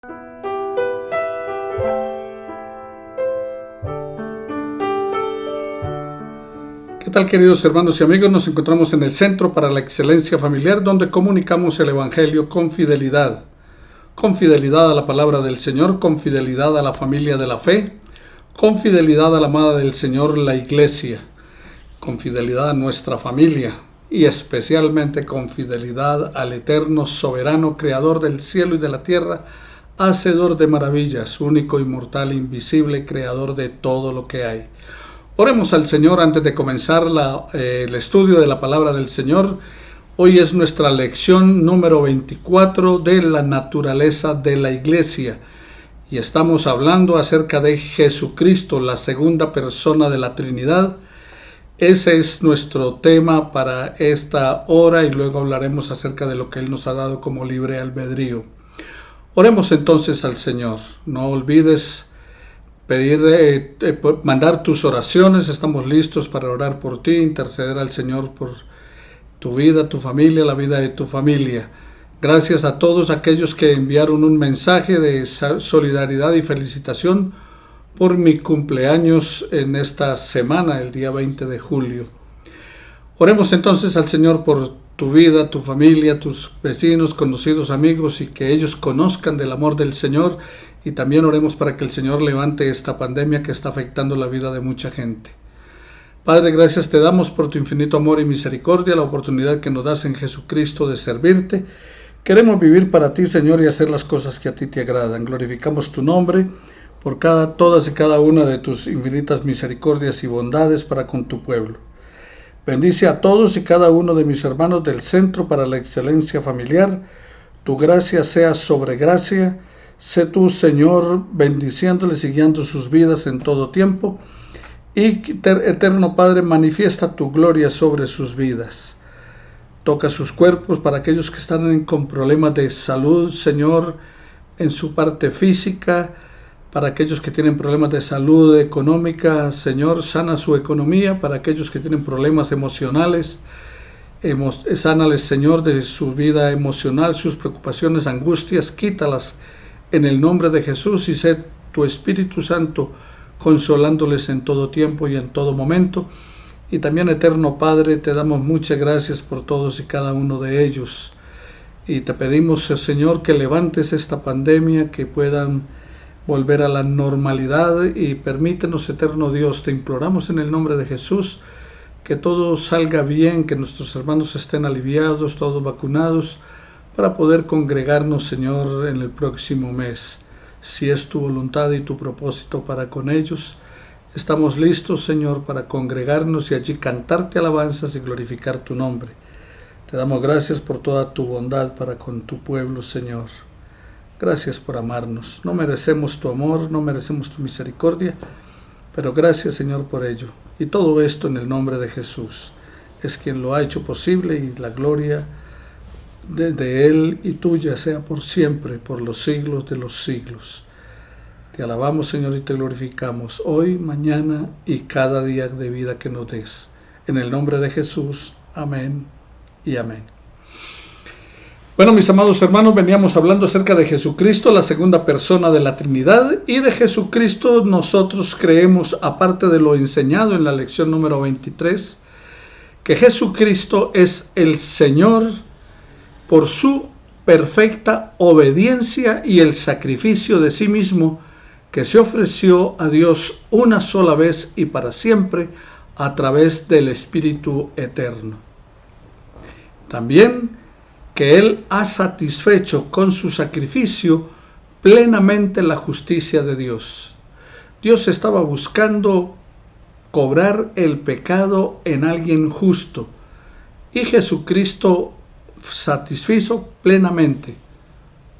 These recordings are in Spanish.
¿Qué tal, queridos hermanos y amigos? Nos encontramos en el Centro para la Excelencia Familiar, donde comunicamos el Evangelio con fidelidad a la palabra del Señor, con fidelidad a la familia de la fe, con fidelidad a la amada del Señor, la Iglesia, con fidelidad a nuestra familia y especialmente con fidelidad al eterno, soberano, creador del cielo y de la tierra, hacedor de maravillas, único, inmortal, invisible, creador de todo lo que hay. Oremos al Señor antes de comenzar el estudio de la palabra del Señor. Hoy es nuestra lección número 24 de la naturaleza de la Iglesia y estamos hablando acerca de Jesucristo, la segunda persona de la Trinidad. Ese es nuestro tema para esta hora y luego hablaremos acerca de lo que Él nos ha dado como libre albedrío. Oremos entonces al Señor. No olvides mandar tus oraciones. Estamos listos para orar por ti, interceder al Señor por tu vida, tu familia, la vida de tu familia. Gracias a todos aquellos que enviaron un mensaje de solidaridad y felicitación por mi cumpleaños en esta semana, el día 20 de julio. Oremos entonces al Señor por tu vida, tu familia, tus vecinos, conocidos, amigos, y que ellos conozcan del amor del Señor. Y también oremos para que el Señor levante esta pandemia que está afectando la vida de mucha gente. Padre, gracias te damos por tu infinito amor y misericordia, la oportunidad que nos das en Jesucristo de servirte. Queremos vivir para ti, Señor, y hacer las cosas que a ti te agradan. Glorificamos tu nombre por todas y cada una de tus infinitas misericordias y bondades para con tu pueblo. Bendice a todos y cada uno de mis hermanos del Centro para la Excelencia Familiar. Tu gracia sea sobre gracia. Sé tú, Señor, bendiciéndoles y guiando sus vidas en todo tiempo. Y, eterno Padre, manifiesta tu gloria sobre sus vidas. Toca sus cuerpos para aquellos que están con problemas de salud, Señor, en su parte física. Para aquellos que tienen problemas de salud económica, Señor, sana su economía. Para aquellos que tienen problemas emocionales, sánales, Señor, de su vida emocional, sus preocupaciones, angustias, quítalas en el nombre de Jesús, y sé tu Espíritu Santo consolándoles en todo tiempo y en todo momento. Y también, eterno Padre, te damos muchas gracias por todos y cada uno de ellos. Y te pedimos, Señor, que levantes esta pandemia, que puedan volver a la normalidad, y permítenos, eterno Dios, te imploramos en el nombre de Jesús, que todo salga bien, que nuestros hermanos estén aliviados, todos vacunados, para poder congregarnos, Señor, en el próximo mes. Si es tu voluntad y tu propósito para con ellos, estamos listos, Señor, para congregarnos y allí cantarte alabanzas y glorificar tu nombre. Te damos gracias por toda tu bondad para con tu pueblo, Señor. Gracias por amarnos. No merecemos tu amor, no merecemos tu misericordia, pero gracias, Señor, por ello. Y todo esto en el nombre de Jesús. Es quien lo ha hecho posible, y la gloria de Él y tuya sea por siempre, por los siglos de los siglos. Te alabamos, Señor, y te glorificamos hoy, mañana y cada día de vida que nos des. En el nombre de Jesús, amén y amén. Bueno, mis amados hermanos, veníamos hablando acerca de Jesucristo, la segunda persona de la Trinidad, y de Jesucristo nosotros creemos, aparte de lo enseñado en la lección número 23, que Jesucristo es el Señor por su perfecta obediencia y el sacrificio de sí mismo, que se ofreció a Dios una sola vez y para siempre a través del Espíritu Eterno. También que Él ha satisfecho con su sacrificio plenamente la justicia de Dios. Dios estaba buscando cobrar el pecado en alguien justo, y Jesucristo satisfizo plenamente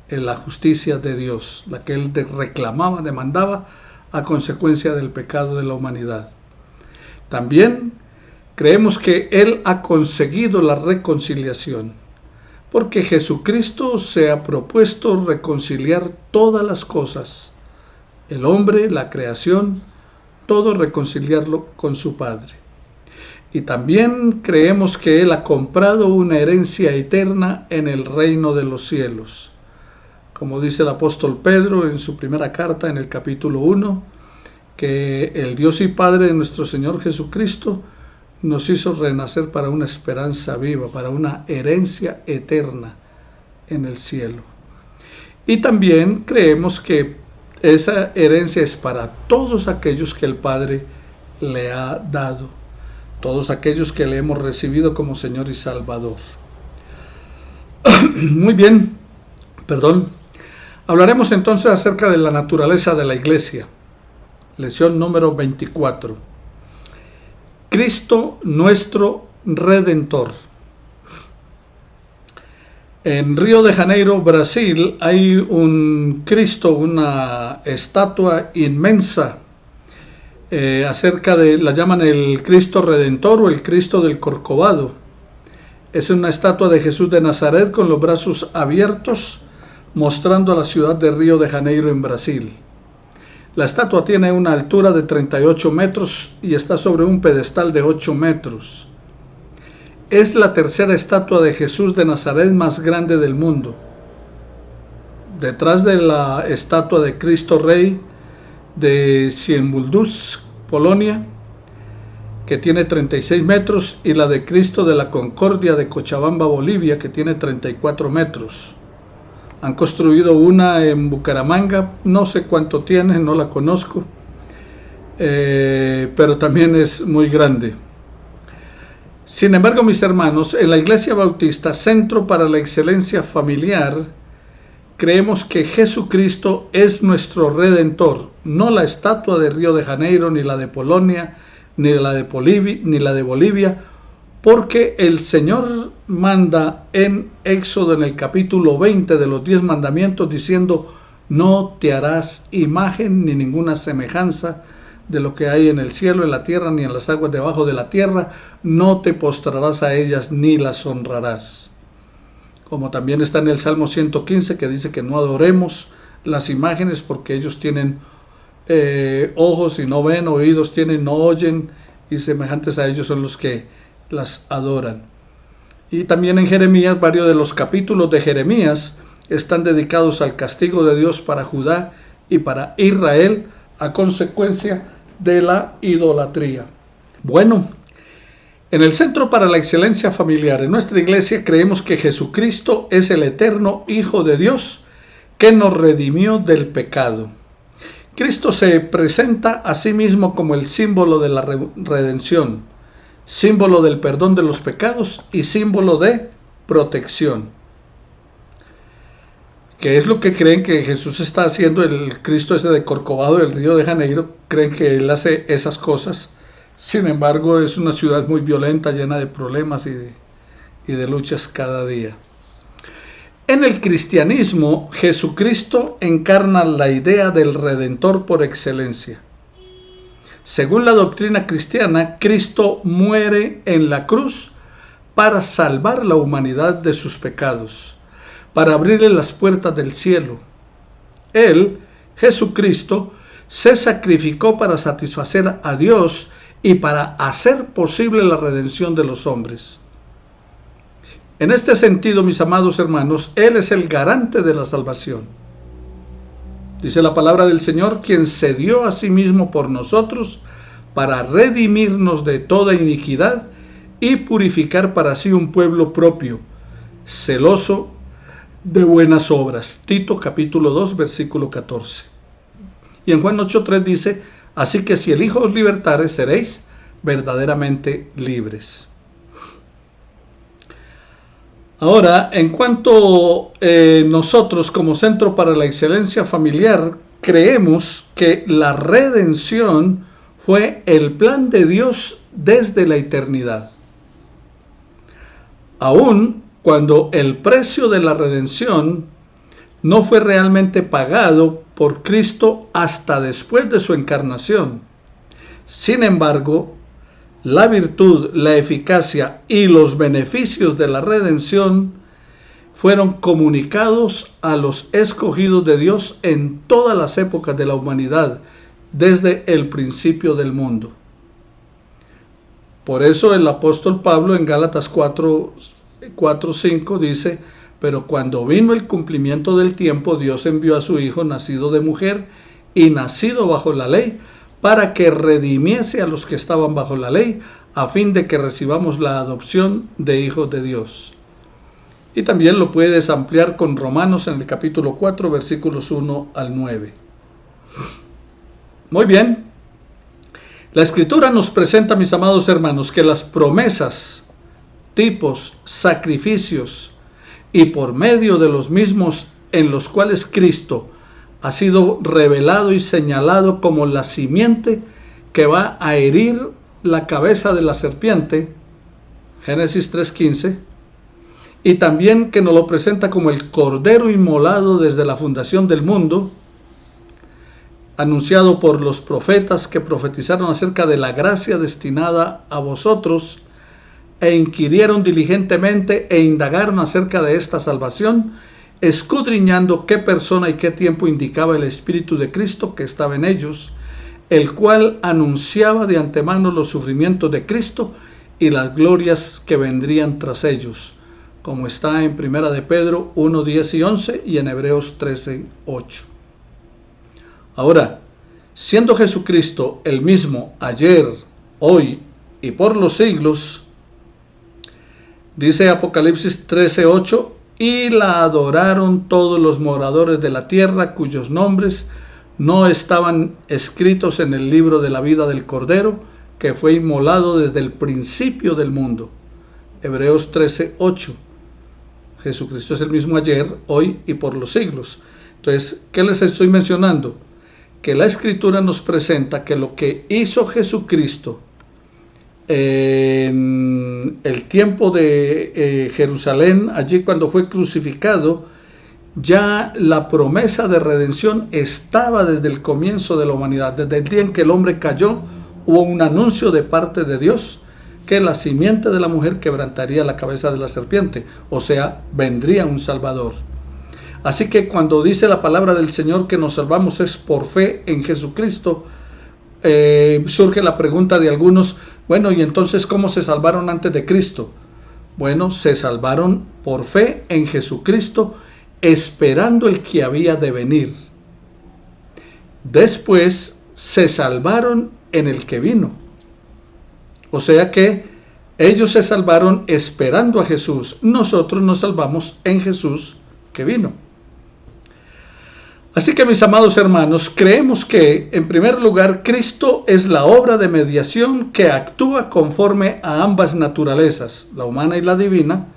en la justicia de Dios, la que Él reclamaba, demandaba a consecuencia del pecado de la humanidad. También creemos que Él ha conseguido la reconciliación, porque Jesucristo se ha propuesto reconciliar todas las cosas, el hombre, la creación, todo reconciliarlo con su Padre. Y también creemos que Él ha comprado una herencia eterna en el reino de los cielos. como dice el apóstol Pedro en su primera carta en el capítulo 1, que el Dios y Padre de nuestro Señor Jesucristo nos hizo renacer para una esperanza viva, para una herencia eterna en el cielo. Y también creemos que esa herencia es para todos aquellos que el Padre le ha dado, todos aquellos que le hemos recibido como Señor y Salvador. Muy bien, hablaremos entonces acerca de la naturaleza de la iglesia. Lección número 24. Cristo nuestro Redentor. En Río de Janeiro, Brasil, hay un Cristo, una estatua inmensa, la llaman el Cristo Redentor o el Cristo del Corcovado. Es una estatua de Jesús de Nazaret con los brazos abiertos, mostrando a la ciudad de Río de Janeiro en Brasil. La estatua tiene una altura de 38 metros y está sobre un pedestal de 8 metros. Es la tercera estatua de Jesús de Nazaret más grande del mundo. Detrás de la estatua de Cristo Rey de Ciembulduz, Polonia, que tiene 36 metros, y la de Cristo de la Concordia de Cochabamba, Bolivia, que tiene 34 metros. Han construido una en Bucaramanga, no sé cuánto tiene, no la conozco, pero también es muy grande. Sin embargo, mis hermanos, en la Iglesia Bautista, Centro para la Excelencia Familiar, creemos que Jesucristo es nuestro Redentor, no la estatua de Río de Janeiro, ni la de Polonia, ni la de Bolivia, porque el Señor manda en Éxodo, en el capítulo 20 de los 10 mandamientos, diciendo: no te harás imagen ni ninguna semejanza de lo que hay en el cielo, en la tierra, ni en las aguas debajo de la tierra, no te postrarás a ellas ni las honrarás. Como también está en el Salmo 115, que dice que no adoremos las imágenes porque ellos tienen ojos y no ven, oídos tienen, no oyen, y semejantes a ellos son los que las adoran. Y también en Jeremías, varios de los capítulos de Jeremías están dedicados al castigo de Dios para Judá y para Israel a consecuencia de la idolatría. Bueno, en el Centro para la Excelencia Familiar, en nuestra iglesia, creemos que Jesucristo es el eterno Hijo de Dios que nos redimió del pecado. Cristo se presenta a sí mismo como el símbolo de la redención, símbolo del perdón de los pecados y símbolo de protección. ¿Qué es lo que creen que Jesús está haciendo? El Cristo ese de Corcovado, del Río de Janeiro, creen que Él hace esas cosas. Sin embargo, es una ciudad muy violenta, llena de problemas y de luchas cada día. En el cristianismo, Jesucristo encarna la idea del Redentor por excelencia. Según la doctrina cristiana, Cristo muere en la cruz para salvar la humanidad de sus pecados, para abrirle las puertas del cielo. Él, Jesucristo, se sacrificó para satisfacer a Dios y para hacer posible la redención de los hombres. En este sentido, mis amados hermanos, Él es el garante de la salvación. Dice la palabra del Señor, quien se dio a sí mismo por nosotros para redimirnos de toda iniquidad y purificar para sí un pueblo propio, celoso de buenas obras. Tito capítulo 2, versículo 14. Y en Juan 8:3 dice: así que si el Hijo os libertare, seréis verdaderamente libres. Ahora, en cuanto nosotros como Centro para la Excelencia Familiar, creemos que la redención fue el plan de Dios desde la eternidad. Aún cuando el precio de la redención no fue realmente pagado por Cristo hasta después de su encarnación. Sin embargo, la virtud, la eficacia y los beneficios de la redención fueron comunicados a los escogidos de Dios en todas las épocas de la humanidad, desde el principio del mundo. Por eso el apóstol Pablo en Gálatas 4:5 dice: Pero cuando vino el cumplimiento del tiempo, Dios envió a su Hijo, nacido de mujer y nacido bajo la ley, para que redimiese a los que estaban bajo la ley, a fin de que recibamos la adopción de hijos de Dios. Y también lo puedes ampliar con Romanos en el capítulo 4, versículos 1 al 9. Muy bien. La Escritura nos presenta, mis amados hermanos, que las promesas, tipos, sacrificios y por medio de los mismos en los cuales Cristo ha sido revelado y señalado como la simiente que va a herir la cabeza de la serpiente, Génesis 3:15, y también que nos lo presenta como el Cordero inmolado desde la fundación del mundo, anunciado por los profetas que profetizaron acerca de la gracia destinada a vosotros, e inquirieron diligentemente e indagaron acerca de esta salvación, escudriñando qué persona y qué tiempo indicaba el Espíritu de Cristo que estaba en ellos, el cual anunciaba de antemano los sufrimientos de Cristo y las glorias que vendrían tras ellos, como está en 1 de Pedro 1, 10 y 11 y en Hebreos 13, 8. Ahora, siendo Jesucristo el mismo ayer, hoy y por los siglos, dice Apocalipsis 13, 8, y la adoraron todos los moradores de la tierra, cuyos nombres no estaban escritos en el libro de la vida del Cordero, que fue inmolado desde el principio del mundo. Hebreos 13, 8. Jesucristo es el mismo ayer, hoy y por los siglos. Entonces, ¿qué les estoy mencionando? Que la Escritura nos presenta que lo que hizo Jesucristo en el tiempo de Jerusalén, allí cuando fue crucificado, ya la promesa de redención estaba desde el comienzo de la humanidad. Desde el día en que el hombre cayó, hubo un anuncio de parte de Dios que la simiente de la mujer quebrantaría la cabeza de la serpiente, o sea, vendría un Salvador. Así que cuando dice la palabra del Señor que nos salvamos es por fe en Jesucristo, surge la pregunta de algunos, bueno, ¿y entonces cómo se salvaron antes de Cristo? Bueno, se salvaron por fe en Jesucristo, esperando el que había de venir. Después se salvaron en el que vino. O sea que ellos se salvaron esperando a Jesús. Nosotros nos salvamos en Jesús que vino. Así que, mis amados hermanos, creemos que, en primer lugar, Cristo es la obra de mediación que actúa conforme a ambas naturalezas, la humana y la divina,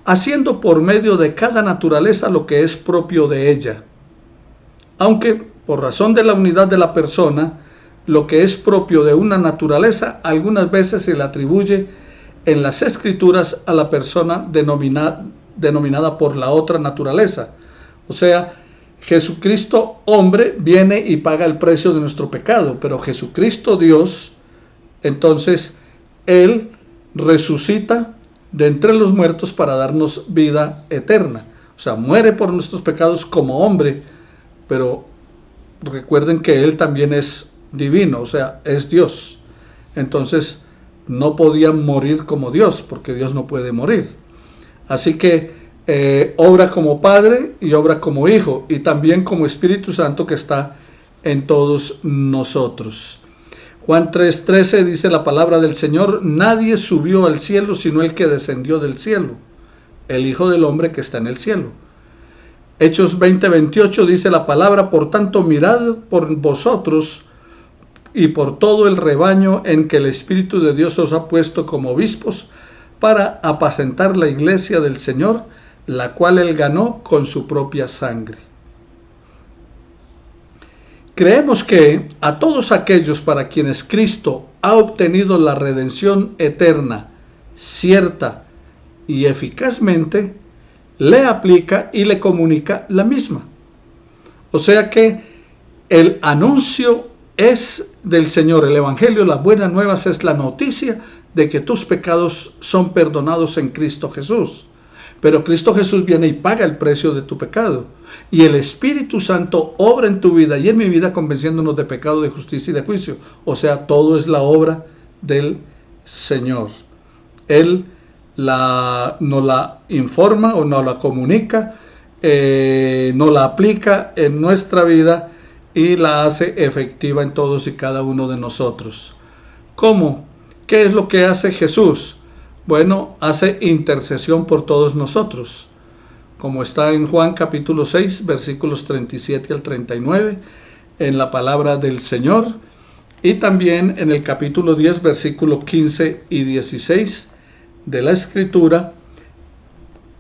haciendo por medio de cada naturaleza lo que es propio de ella. Aunque, por razón de la unidad de la persona, lo que es propio de una naturaleza algunas veces se le atribuye en las Escrituras a la persona denominada por la otra naturaleza. O sea, Jesucristo hombre viene y paga el precio de nuestro pecado, pero Jesucristo Dios, entonces Él resucita de entre los muertos para darnos vida eterna. O sea, muere por nuestros pecados como hombre, pero recuerden que Él también es divino, o sea, es Dios. Entonces no podía morir como Dios, porque Dios no puede morir. Así que obra como Padre y obra como Hijo, y también como Espíritu Santo que está en todos nosotros. Juan 3:13 dice la palabra del Señor: nadie subió al cielo sino el que descendió del cielo, el Hijo del Hombre que está en el cielo. Hechos 20:28 dice la palabra: por tanto mirad por vosotros y por todo el rebaño en que el Espíritu de Dios os ha puesto como obispos para apacentar la iglesia del Señor, la cual Él ganó con su propia sangre. Creemos que a todos aquellos para quienes Cristo ha obtenido la redención eterna, cierta y eficazmente, le aplica y le comunica la misma. O sea que el anuncio es del Señor, el Evangelio, las buenas nuevas es la noticia de que tus pecados son perdonados en Cristo Jesús. Pero Cristo Jesús viene y paga el precio de tu pecado. Y el Espíritu Santo obra en tu vida y en mi vida convenciéndonos de pecado, de justicia y de juicio. O sea, todo es la obra del Señor. Él nos la informa o nos la comunica, nos la aplica en nuestra vida y la hace efectiva en todos y cada uno de nosotros. ¿Cómo? ¿Qué es lo que hace Jesús? Bueno, hace intercesión por todos nosotros, como está en Juan capítulo 6, versículos 37 al 39, en la palabra del Señor, y también en el capítulo 10, versículos 15 y 16 de la Escritura,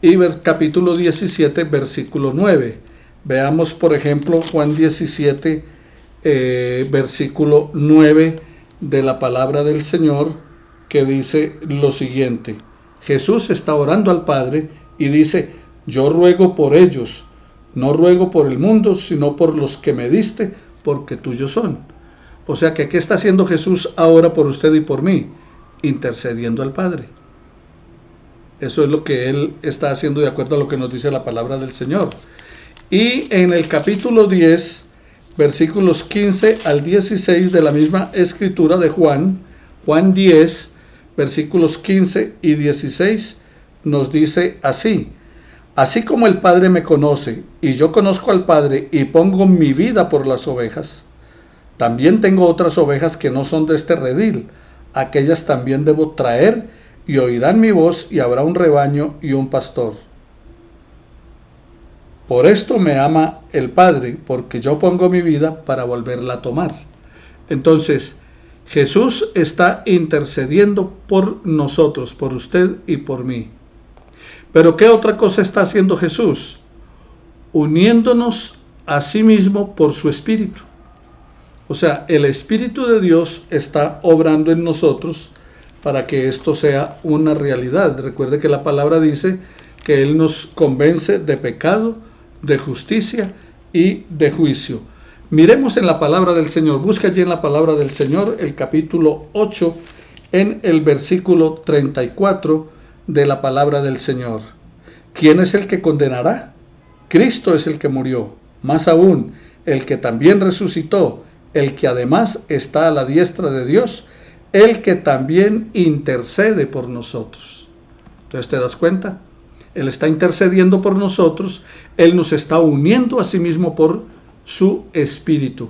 y capítulo 17, versículo 9. Veamos, por ejemplo, Juan 17, versículo 9 de la palabra del Señor, que dice lo siguiente. Jesús está orando al Padre y dice: yo ruego por ellos, no ruego por el mundo, sino por los que me diste, porque tuyos son. O sea que, ¿qué está haciendo Jesús ahora por usted y por mí? Intercediendo al Padre. Eso es lo que Él está haciendo de acuerdo a lo que nos dice la palabra del Señor. Y en el capítulo 10, versículos 15 al 16 de la misma escritura de Juan 10, versículos 15 y 16, nos dice así: así como el Padre me conoce, y yo conozco al Padre, y pongo mi vida por las ovejas, también tengo otras ovejas que no son de este redil. Aquellas también debo traer, y oirán mi voz, y habrá un rebaño y un pastor. Por esto me ama el Padre, porque yo pongo mi vida para volverla a tomar. Entonces, Jesús está intercediendo por nosotros, por usted y por mí. Pero ¿qué otra cosa está haciendo Jesús? Uniéndonos a sí mismo por su Espíritu. O sea, el Espíritu de Dios está obrando en nosotros para que esto sea una realidad. Recuerde que la palabra dice que Él nos convence de pecado, de justicia y de juicio. Miremos en la palabra del Señor. Busca allí en la palabra del Señor el capítulo 8, en el versículo 34 de la palabra del Señor. ¿Quién es el que condenará? Cristo es el que murió, más aún, el que también resucitó, el que además está a la diestra de Dios, el que también intercede por nosotros. Entonces, ¿te das cuenta? Él está intercediendo por nosotros, Él nos está uniendo a sí mismo por su Espíritu.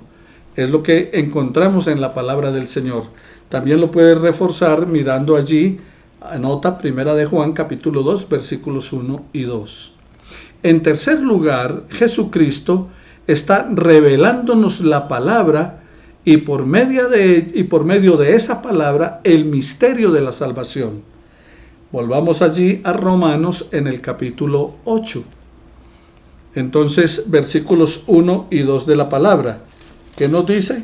Es lo que encontramos en la palabra del Señor. También lo puedes reforzar mirando allí, anota Primera de Juan capítulo 2, versículos 1 y 2. En tercer lugar, Jesucristo está revelándonos la palabra y por medio de esa palabra el misterio de la salvación. Volvamos allí a Romanos en el capítulo 8. Entonces, versículos 1 y 2 de la palabra, ¿qué nos dice?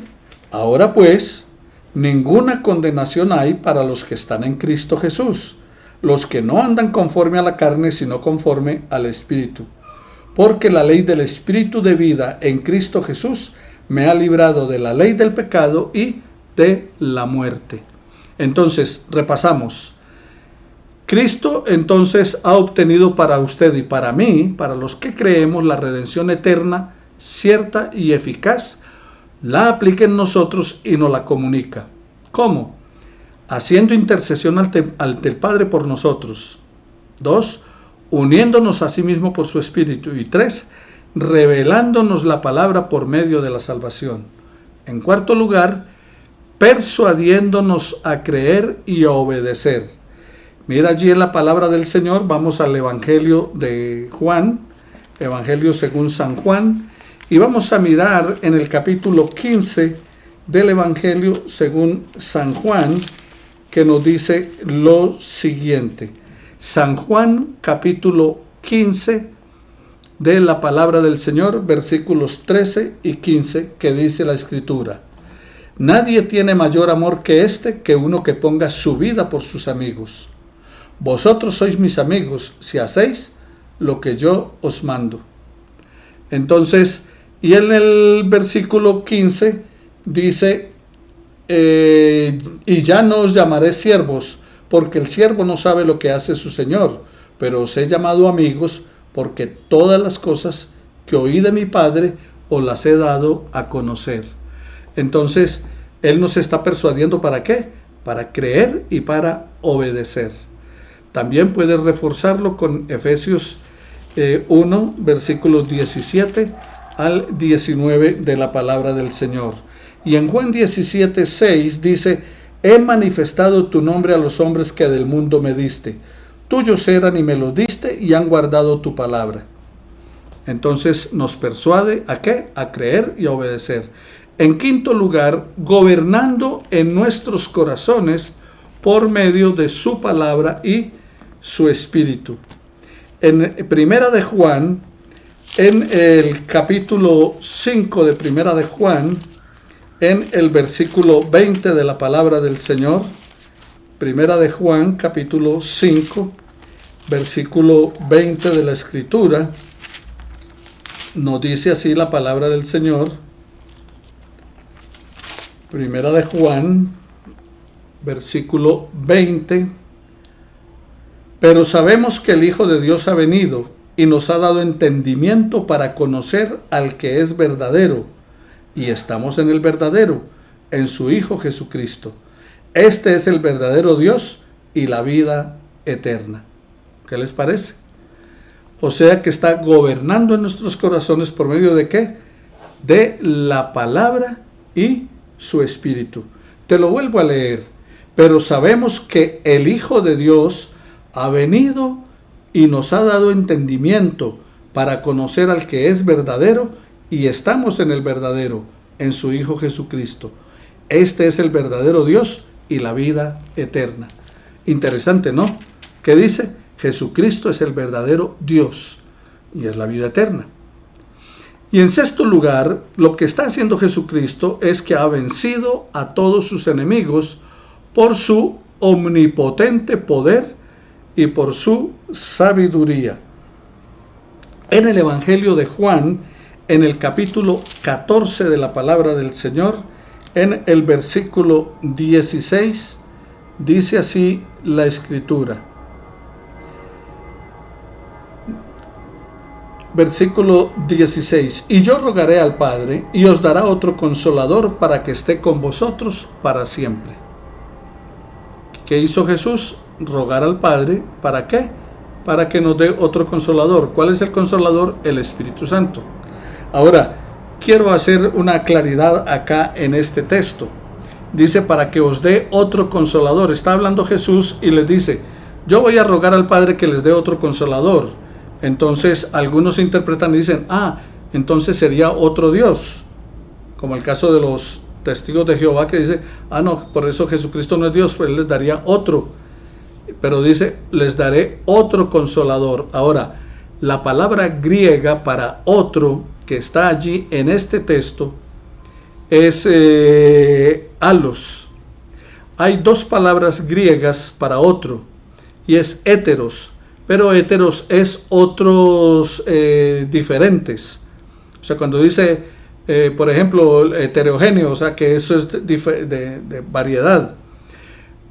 Ahora pues, ninguna condenación hay para los que están en Cristo Jesús, los que no andan conforme a la carne, sino conforme al Espíritu. Porque la ley del Espíritu de vida en Cristo Jesús me ha librado de la ley del pecado y de la muerte. Entonces, repasamos. Cristo entonces ha obtenido para usted y para mí, para los que creemos, la redención eterna, cierta y eficaz. La aplica en nosotros y nos la comunica. ¿Cómo? Haciendo intercesión ante el Padre por nosotros. 2. Uniéndonos a sí mismo por su Espíritu. Y 3. Revelándonos la palabra por medio de la salvación. En cuarto lugar, persuadiéndonos a creer y a obedecer. Mira allí en la palabra del Señor, vamos al Evangelio de Juan, Evangelio según San Juan, y vamos a mirar en el capítulo 15 del Evangelio según San Juan, que nos dice lo siguiente. San Juan, capítulo 15 de la palabra del Señor, versículos 13 y 15, que dice la Escritura: nadie tiene mayor amor que este, que uno que ponga su vida por sus amigos. Vosotros sois mis amigos si hacéis lo que yo os mando. Entonces, y en el versículo 15 dice, y ya no os llamaré siervos, porque el siervo no sabe lo que hace su señor, pero os he llamado amigos, porque todas las cosas que oí de mi Padre os las he dado a conocer. Entonces, Él nos está persuadiendo, ¿para qué? Para creer y para obedecer. También puedes reforzarlo con Efesios 1, versículos 17 al 19 de la palabra del Señor. Y en Juan 17, 6 dice: he manifestado tu nombre a los hombres que del mundo me diste. Tuyos eran y me los diste y han guardado tu palabra. Entonces nos persuade ¿a qué? A creer y a obedecer. En quinto lugar, gobernando en nuestros corazones por medio de su palabra y su espíritu. En Primera de Juan, en el capítulo 5 de Primera de Juan, en el versículo 20 de la palabra del Señor, Primera de Juan, capítulo 5, versículo 20 de la Escritura, nos dice así la palabra del Señor. Primera de Juan, versículo 20. Pero sabemos que el Hijo de Dios ha venido y nos ha dado entendimiento para conocer al que es verdadero, y estamos en el verdadero, en su Hijo Jesucristo. Este es el verdadero Dios y la vida eterna. ¿Qué les parece? O sea que está gobernando en nuestros corazones por medio de ¿qué? De la palabra y su espíritu. Te lo vuelvo a leer. Pero sabemos que el Hijo de Dios ha venido y nos ha dado entendimiento para conocer al que es verdadero, y estamos en el verdadero, en su Hijo Jesucristo. Este es el verdadero Dios y la vida eterna. Interesante, ¿no? ¿Qué dice? Jesucristo es el verdadero Dios y es la vida eterna. Y en sexto lugar, lo que está haciendo Jesucristo es que ha vencido a todos sus enemigos por su omnipotente poder y por su sabiduría. En el Evangelio de Juan, en el capítulo 14 de la palabra del Señor, en el versículo 16, dice así la Escritura. Versículo 16: y yo rogaré al Padre, y os dará otro consolador para que esté con vosotros para siempre. ¿Qué hizo Jesús? Rogar al Padre. ¿Para qué? Para que nos dé otro consolador. ¿Cuál es el consolador? El Espíritu Santo. Ahora, quiero hacer una claridad acá en este texto. Dice: para que os dé otro consolador. Está hablando Jesús y les dice: yo voy a rogar al Padre que les dé otro consolador. Entonces algunos interpretan y dicen: entonces sería otro Dios, como el caso de los testigos de Jehová, que dice: no, por eso Jesucristo no es Dios, pues Él les daría otro. Pero dice: les daré otro consolador. Ahora, la palabra griega para otro que está allí en este texto es alos. Hay dos palabras griegas para otro, y es héteros. Pero héteros es otros diferentes. O sea, cuando dice, por ejemplo, heterogéneo, o sea, que eso es de variedad.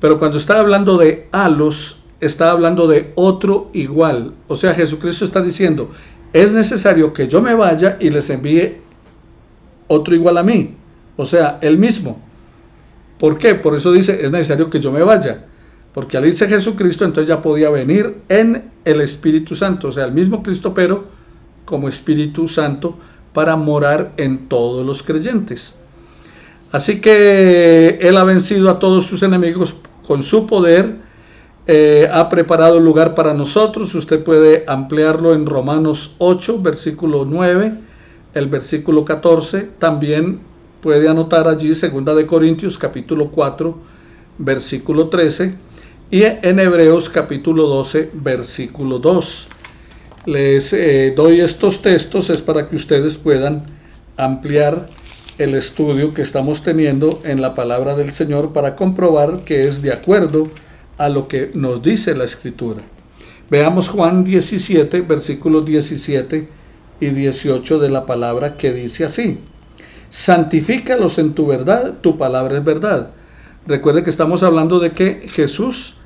Pero cuando está hablando de alos, está hablando de otro igual. O sea, Jesucristo está diciendo: es necesario que yo me vaya y les envíe otro igual a mí. O sea, él mismo. ¿Por qué? Por eso dice: es necesario que yo me vaya. Porque al irse Jesucristo, entonces ya podía venir en el Espíritu Santo, o sea, el mismo Cristo, pero como Espíritu Santo, para morar en todos los creyentes. Así que Él ha vencido a todos sus enemigos con su poder, ha preparado lugar para nosotros. Usted puede ampliarlo en Romanos 8, versículo 9, el versículo 14. También puede anotar allí 2 de Corintios, capítulo 4, versículo 13. Y en Hebreos capítulo 12, versículo 2. Les doy estos textos es para que ustedes puedan ampliar el estudio que estamos teniendo en la palabra del Señor, para comprobar que es de acuerdo a lo que nos dice la Escritura. Veamos Juan 17, versículos 17 y 18 de la palabra, que dice así: santifícalos en tu verdad, tu palabra es verdad. Recuerde que estamos hablando de que Jesús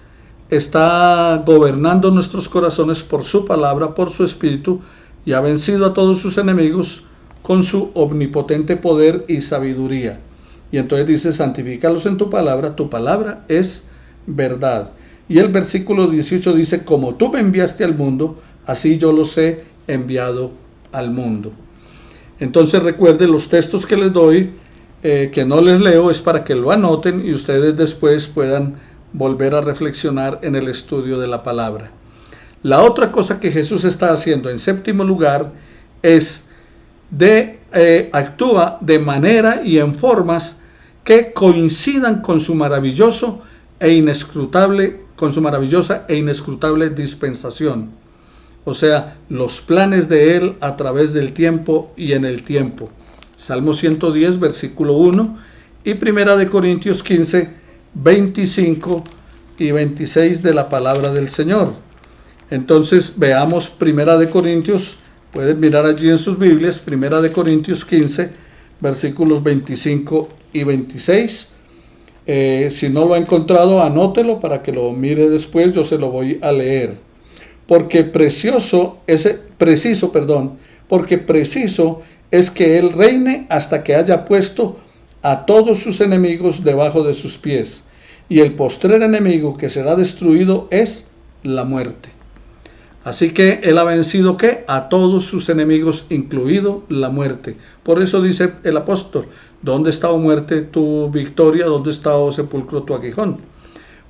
está gobernando nuestros corazones por su palabra, por su espíritu, y ha vencido a todos sus enemigos con su omnipotente poder y sabiduría. Y entonces dice: santifícalos en tu palabra es verdad. Y el versículo 18 dice, como tú me enviaste al mundo, así yo los he enviado al mundo. Entonces recuerden, los textos que les doy, que no les leo, es para que lo anoten y ustedes después puedan volver a reflexionar en el estudio de la palabra. La otra cosa que Jesús está haciendo en séptimo lugar es actúa de manera y en formas que coincidan con su maravillosa e inescrutable dispensación. O sea, los planes de Él a través del tiempo y en el tiempo. Salmo 110, versículo 1 y Primera de Corintios 15, 25 y 26 de la palabra del Señor. Entonces veamos Primera de Corintios, pueden mirar allí en sus Biblias, Primera de Corintios 15, versículos 25 y 26. Si no lo ha encontrado, anótelo para que lo mire después, yo se lo voy a leer. Porque preciso es que Él reine hasta que haya puesto a todos sus enemigos debajo de sus pies. Y el postrer enemigo que será destruido es la muerte. Así que Él ha vencido ¿qué? A todos sus enemigos, incluido la muerte. Por eso dice el apóstol, ¿dónde está, oh muerte, tu victoria? ¿Dónde está, oh sepulcro, tu aguijón?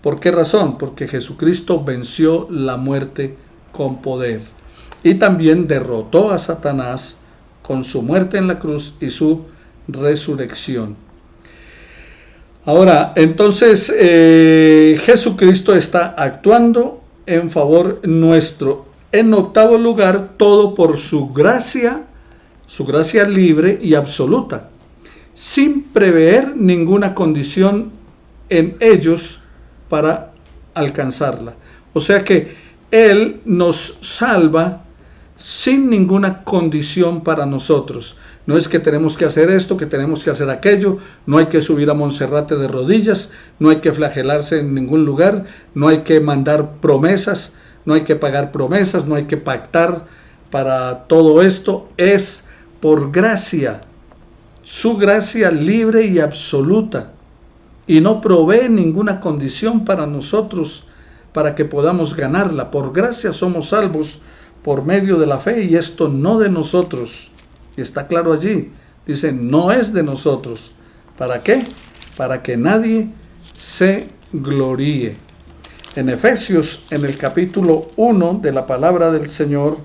¿Por qué razón? Porque Jesucristo venció la muerte con poder. Y también derrotó a Satanás con su muerte en la cruz y su resurrección. Ahora, entonces, Jesucristo está actuando en favor nuestro. En octavo lugar, todo por su gracia libre y absoluta, sin prever ninguna condición en ellos para alcanzarla. O sea que Él nos salva sin ninguna condición para nosotros. No es que tenemos que hacer esto, que tenemos que hacer aquello, no hay que subir a Monserrate de rodillas, no hay que flagelarse en ningún lugar, no hay que mandar promesas, no hay que pagar promesas, no hay que pactar para todo esto. Es por gracia, su gracia libre y absoluta, y no provee ninguna condición para nosotros para que podamos ganarla. Por gracia somos salvos por medio de la fe, y esto no de nosotros. Y está claro allí, dice, no es de nosotros. ¿Para qué? Para que nadie se gloríe. En Efesios, en el capítulo 1 de la palabra del Señor,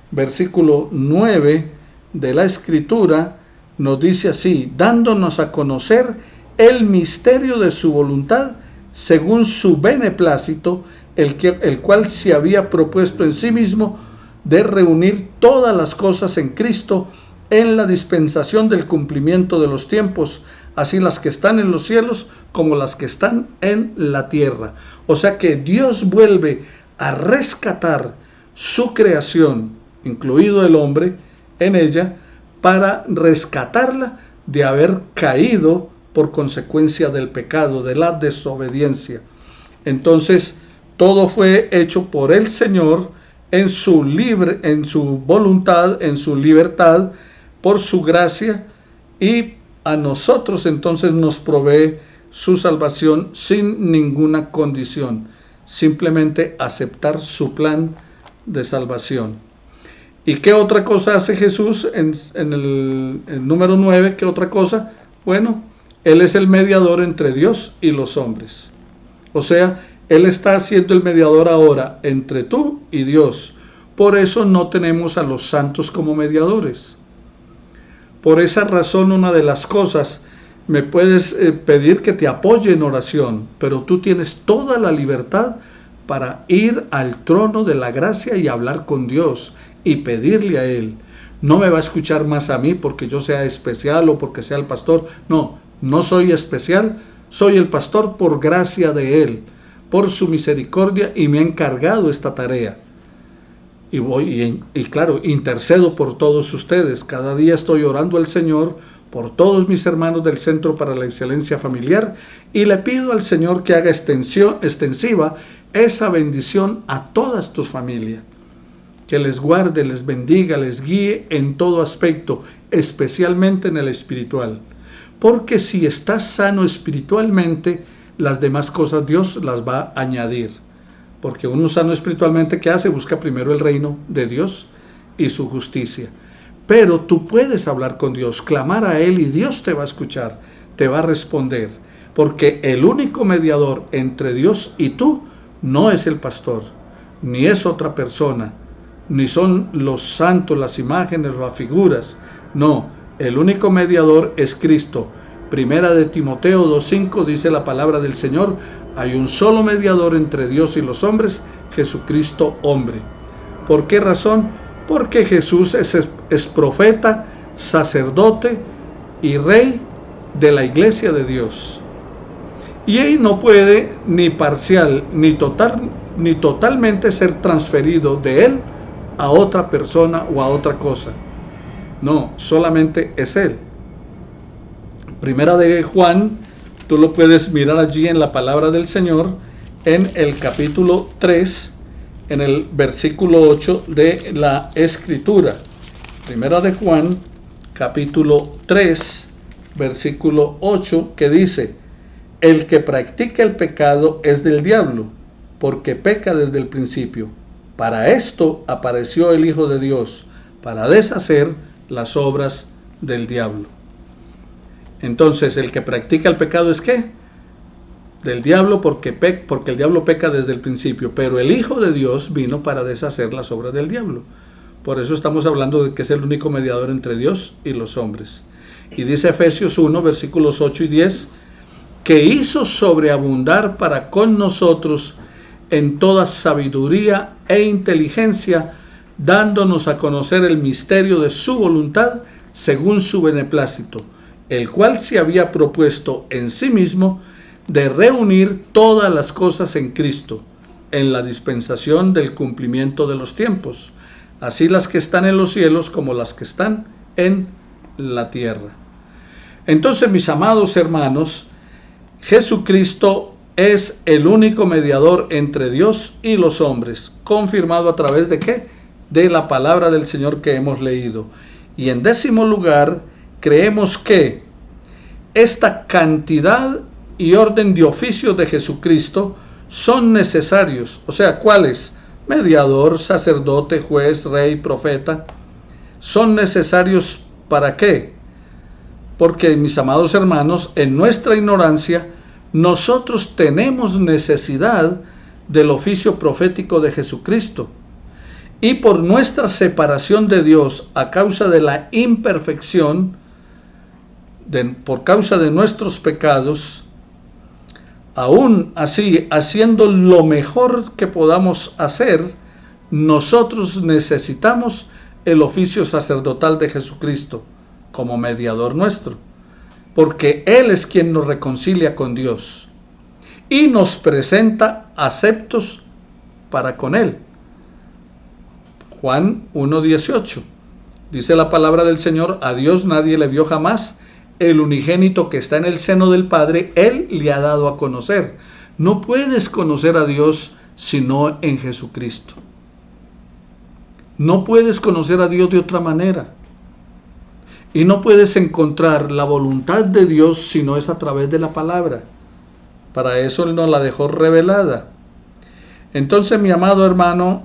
versículo 9 de la Escritura, nos dice así, dándonos a conocer el misterio de su voluntad, según su beneplácito, el cual se había propuesto en sí mismo de reunir todas las cosas en Cristo, en la dispensación del cumplimiento de los tiempos, así las que están en los cielos como las que están en la tierra. O sea que Dios vuelve a rescatar su creación, incluido el hombre, en ella, para rescatarla de haber caído por consecuencia del pecado, de la desobediencia. Entonces, todo fue hecho por el Señor en su voluntad, en su libertad, por su gracia, y a nosotros entonces nos provee su salvación sin ninguna condición, simplemente aceptar su plan de salvación. ¿Y qué otra cosa hace Jesús en el número 9? ¿Qué otra cosa? Bueno, Él es el mediador entre Dios y los hombres. O sea, Él está siendo el mediador ahora entre tú y Dios. Por eso no tenemos a los santos como mediadores. Por esa razón, una de las cosas, me puedes pedir que te apoye en oración, pero tú tienes toda la libertad para ir al trono de la gracia y hablar con Dios y pedirle a Él. No me va a escuchar más a mí porque yo sea especial o porque sea el pastor. No, no soy especial, soy el pastor por gracia de Él, por su misericordia, y me ha encargado esta tarea. Y claro, intercedo por todos ustedes. Cada día estoy orando al Señor por todos mis hermanos del Centro para la Excelencia Familiar, y le pido al Señor que haga extensiva esa bendición a todas tus familias. Que les guarde, les bendiga, les guíe en todo aspecto, especialmente en el espiritual. Porque si estás sano espiritualmente, las demás cosas Dios las va a añadir. Porque uno sano espiritualmente, ¿qué hace? Busca primero el reino de Dios y su justicia. Pero tú puedes hablar con Dios, clamar a Él y Dios te va a escuchar, te va a responder. Porque el único mediador entre Dios y tú no es el pastor, ni es otra persona, ni son los santos, las imágenes, las figuras. No, el único mediador es Cristo. Primera de Timoteo 2:5 dice la palabra del Señor: hay un solo mediador entre Dios y los hombres, Jesucristo hombre. ¿Por qué razón? Porque Jesús es profeta, sacerdote y rey de la iglesia de Dios. Y él no puede ni parcial ni totalmente ser transferido de él a otra persona o a otra cosa. No, solamente es él. Primera de Juan, tú lo puedes mirar allí en la palabra del Señor, en el capítulo 3, en el versículo 8 de la Escritura. Primera de Juan, capítulo 3, versículo 8, que dice: el que practica el pecado es del diablo, porque peca desde el principio. Para esto apareció el Hijo de Dios, para deshacer las obras del diablo. Entonces, el que practica el pecado es ¿qué? Del diablo, porque el diablo peca desde el principio, pero el Hijo de Dios vino para deshacer las obras del diablo. Por eso estamos hablando de que es el único mediador entre Dios y los hombres. Y dice Efesios 1, versículos 8 y 10, que hizo sobreabundar para con nosotros en toda sabiduría e inteligencia, dándonos a conocer el misterio de su voluntad según su beneplácito, el cual se había propuesto en sí mismo de reunir todas las cosas en Cristo, en la dispensación del cumplimiento de los tiempos, así las que están en los cielos como las que están en la tierra. Entonces, mis amados hermanos, Jesucristo es el único mediador entre Dios y los hombres, confirmado a través de ¿qué? De la palabra del Señor que hemos leído. Y en décimo lugar, creemos que esta cantidad y orden de oficios de Jesucristo son necesarios. O sea, ¿cuáles? Mediador, sacerdote, juez, rey, profeta. ¿Son necesarios para qué? Porque, mis amados hermanos, en nuestra ignorancia, nosotros tenemos necesidad del oficio profético de Jesucristo. Y por nuestra separación de Dios a causa de la imperfección, por causa de nuestros pecados, aún así, haciendo lo mejor que podamos hacer, nosotros necesitamos el oficio sacerdotal de Jesucristo como mediador nuestro, porque Él es quien nos reconcilia con Dios y nos presenta aceptos para con Él. Juan 1:18, dice la palabra del Señor: a Dios nadie le vio jamás, el unigénito que está en el seno del Padre, Él le ha dado a conocer. No puedes conocer a Dios sino en Jesucristo. No puedes conocer a Dios de otra manera. Y no puedes encontrar la voluntad de Dios si no es a través de la palabra. Para eso Él nos la dejó revelada. Entonces, mi amado hermano,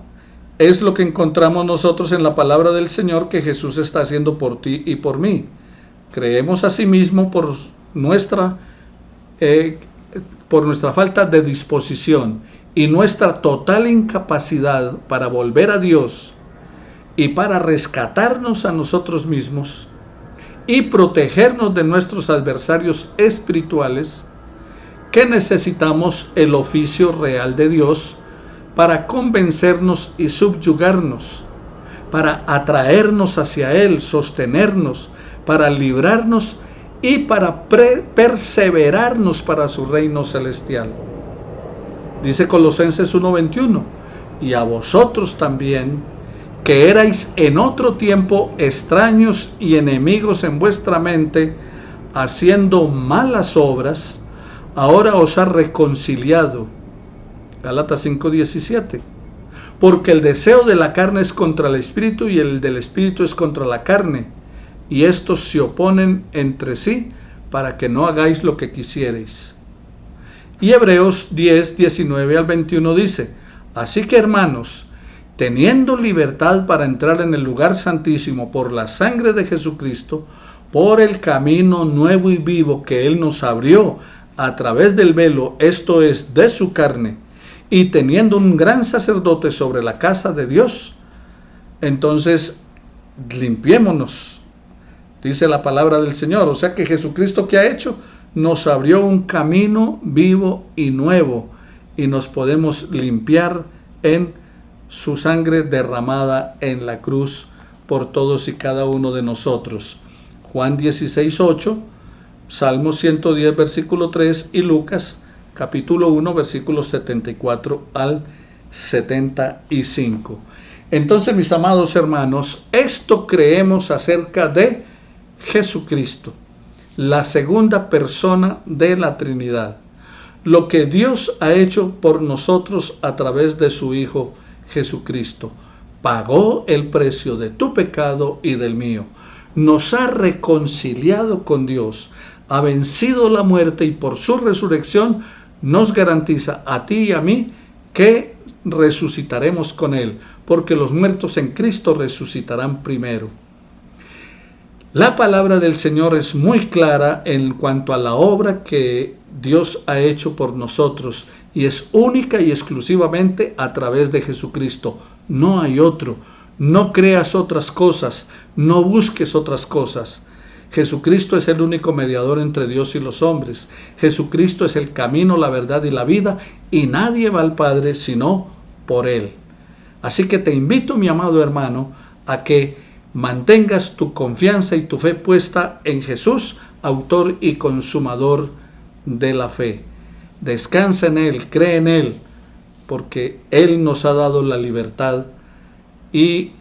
es lo que encontramos nosotros en la palabra del Señor que Jesús está haciendo por ti y por mí. Creemos asimismo por nuestra falta de disposición y nuestra total incapacidad para volver a Dios y para rescatarnos a nosotros mismos y protegernos de nuestros adversarios espirituales, que necesitamos el oficio real de Dios para convencernos y subyugarnos, para atraernos hacia Él, sostenernos, para librarnos y para perseverarnos para su reino celestial. Dice Colosenses 1:21, y a vosotros también, que erais en otro tiempo extraños y enemigos en vuestra mente, haciendo malas obras, ahora os ha reconciliado. Gálatas 5:17. Porque el deseo de la carne es contra el espíritu y el del espíritu es contra la carne, y estos se oponen entre sí para que no hagáis lo que quisierais. Y Hebreos 10:19 al 21 dice: Así que, hermanos, teniendo libertad para entrar en el lugar santísimo por la sangre de Jesucristo, por el camino nuevo y vivo que Él nos abrió a través del velo, esto es, de su carne, y teniendo un gran sacerdote sobre la casa de Dios, entonces limpiémonos, dice la palabra del Señor. O sea que Jesucristo, ¿qué ha hecho? Nos abrió un camino vivo y nuevo, y nos podemos limpiar en su sangre derramada en la cruz por todos y cada uno de nosotros. Juan 16:8, Salmo 110, versículo 3 y Lucas capítulo 1, versículos 74 al 75. Entonces, mis amados hermanos, esto creemos acerca de Jesucristo, la segunda persona de la Trinidad, lo que Dios ha hecho por nosotros a través de su Hijo Jesucristo. Pagó el precio de tu pecado y del mío. Nos ha reconciliado con Dios, ha vencido la muerte y por su resurrección nos garantiza a ti y a mí que resucitaremos con Él, porque los muertos en Cristo resucitarán primero. La palabra del Señor es muy clara en cuanto a la obra que Dios ha hecho por nosotros, y es única y exclusivamente a través de Jesucristo. No hay otro. No creas otras cosas, no busques otras cosas. Jesucristo es el único mediador entre Dios y los hombres. Jesucristo es el camino, la verdad y la vida, y nadie va al Padre sino por Él. Así que te invito, mi amado hermano, a que mantengas tu confianza y tu fe puesta en Jesús, autor y consumador de la fe. Descansa en Él, cree en Él, porque Él nos ha dado la libertad y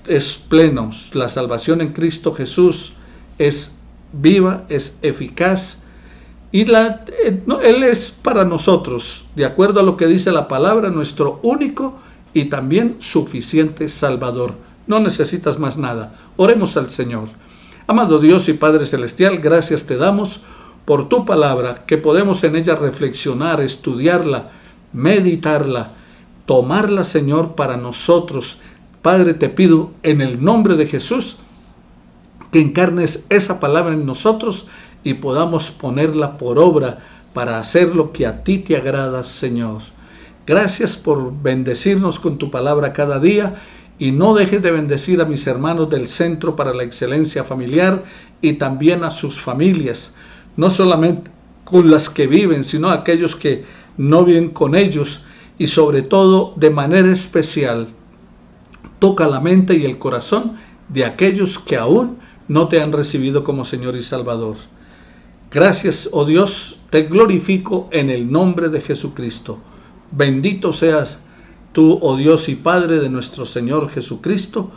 es pleno. La salvación en Cristo Jesús es viva, es eficaz, y Él es para nosotros, de acuerdo a lo que dice la palabra, nuestro único y también suficiente Salvador. No necesitas más nada. Oremos al Señor. Amado Dios y Padre Celestial, gracias te damos por tu palabra, que podemos en ella reflexionar, estudiarla, meditarla, tomarla, Señor, para nosotros. Padre, te pido en el nombre de Jesús que encarnes esa palabra en nosotros y podamos ponerla por obra para hacer lo que a ti te agrada, Señor. Gracias por bendecirnos con tu palabra cada día, y no dejes de bendecir a mis hermanos del Centro para la Excelencia Familiar y también a sus familias, no solamente con las que viven, sino a aquellos que no viven con ellos, y sobre todo de manera especial toca la mente y el corazón de aquellos que aún no te han recibido como Señor y Salvador. Gracias, oh Dios, te glorifico en el nombre de Jesucristo. Bendito seas tú, oh Dios y Padre de nuestro Señor Jesucristo,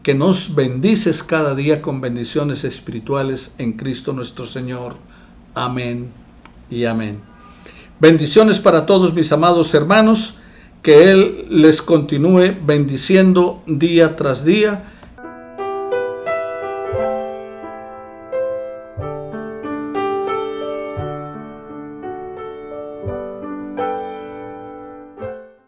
que nos bendices cada día con bendiciones espirituales en Cristo nuestro Señor. Amén y amén. Bendiciones para todos mis amados hermanos, que Él les continúe bendiciendo día tras día,